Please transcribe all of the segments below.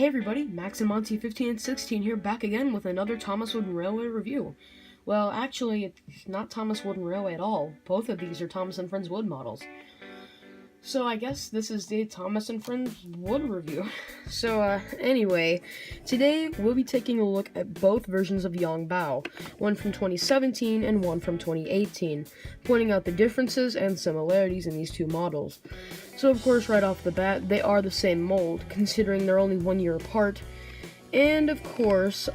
Hey everybody, Max and Monty 15 and 16 here, back again with another Thomas Wooden Railway review. Well, actually, it's not Thomas Wooden Railway at all. Both of these are Thomas & Friends wood models. So I guess this is the Thomas & Friends wood review. So, anyway, today we'll be taking a look at both versions of Yong Bao, one from 2017 and one from 2018, pointing out the differences and similarities in these two models. So, of course, right off the bat, they are the same mold, considering they're only 1 year apart. And, of course,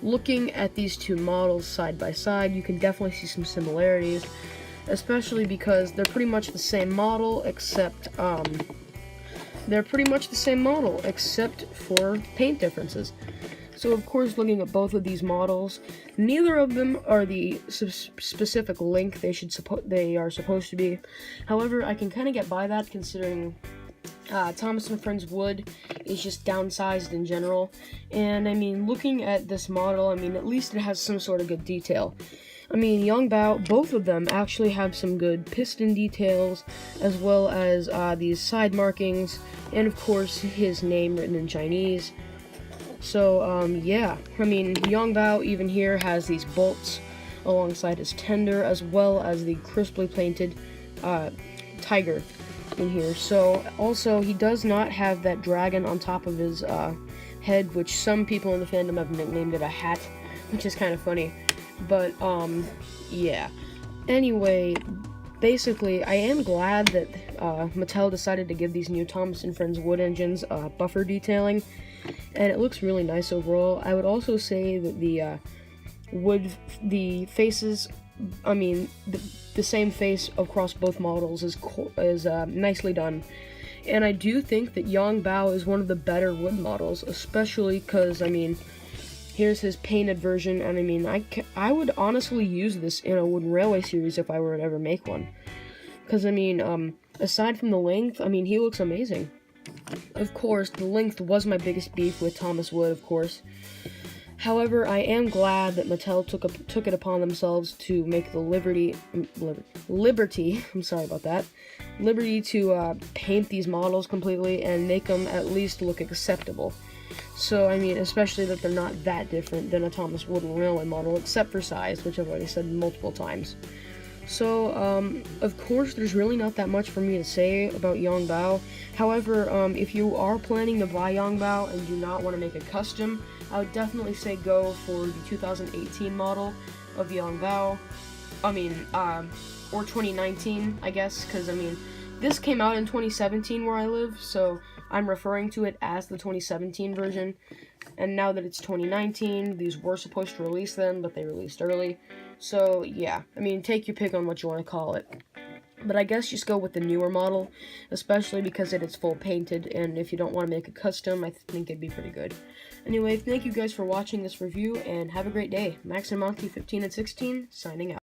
looking at these two models side by side, you can definitely see some similarities, especially because they're pretty much the same model, except for paint differences. So, of course, looking at both of these models, neither of them are the specific length they are supposed to be. However, I can kind of get by that, considering Thomas & Friends wood is just downsized in general. And, looking at this model, at least it has some sort of good detail. Yong Bao, both of them actually have some good piston details, as well as these side markings, and of course his name written in Chinese. So, yeah, Yong Bao even here has these bolts alongside his tender, as well as the crisply painted tiger in here. So, also, he does not have that dragon on top of his head, which some people in the fandom have nicknamed it a hat, which is kind of funny. But, yeah. Anyway, basically, I am glad that Mattel decided to give these new Thomas & Friends wood engines buffer detailing, and it looks really nice overall. I would also say that the faces, the same face across both models is nicely done. And I do think that Yong Bao is one of the better wood models, especially because, here's his painted version, and I would honestly use this in a wooden railway series if I were to ever make one. Because, aside from the length, he looks amazing. Of course, the length was my biggest beef with Thomas Wood, of course. However, I am glad that Mattel took it upon themselves to make the liberty to paint these models completely and make them at least look acceptable. So, especially that they're not that different than a Thomas Wooden Railway model, except for size, which I've already said multiple times. So, of course, there's really not that much for me to say about Yong Bao. However, if you are planning to buy Yong Bao and do not want to make a custom, I would definitely say go for the 2018 model of Yong Bao. Or 2019, I guess, because, this came out in 2017 where I live, so I'm referring to it as the 2017 version. And now that it's 2019, these were supposed to release then, but they released early. So, yeah, take your pick on what you want to call it. But I guess just go with the newer model, especially because it is full painted, and if you don't want to make a custom, I think it'd be pretty good. Anyway, thank you guys for watching this review, and have a great day. Max and Monty 15 and 16, signing out.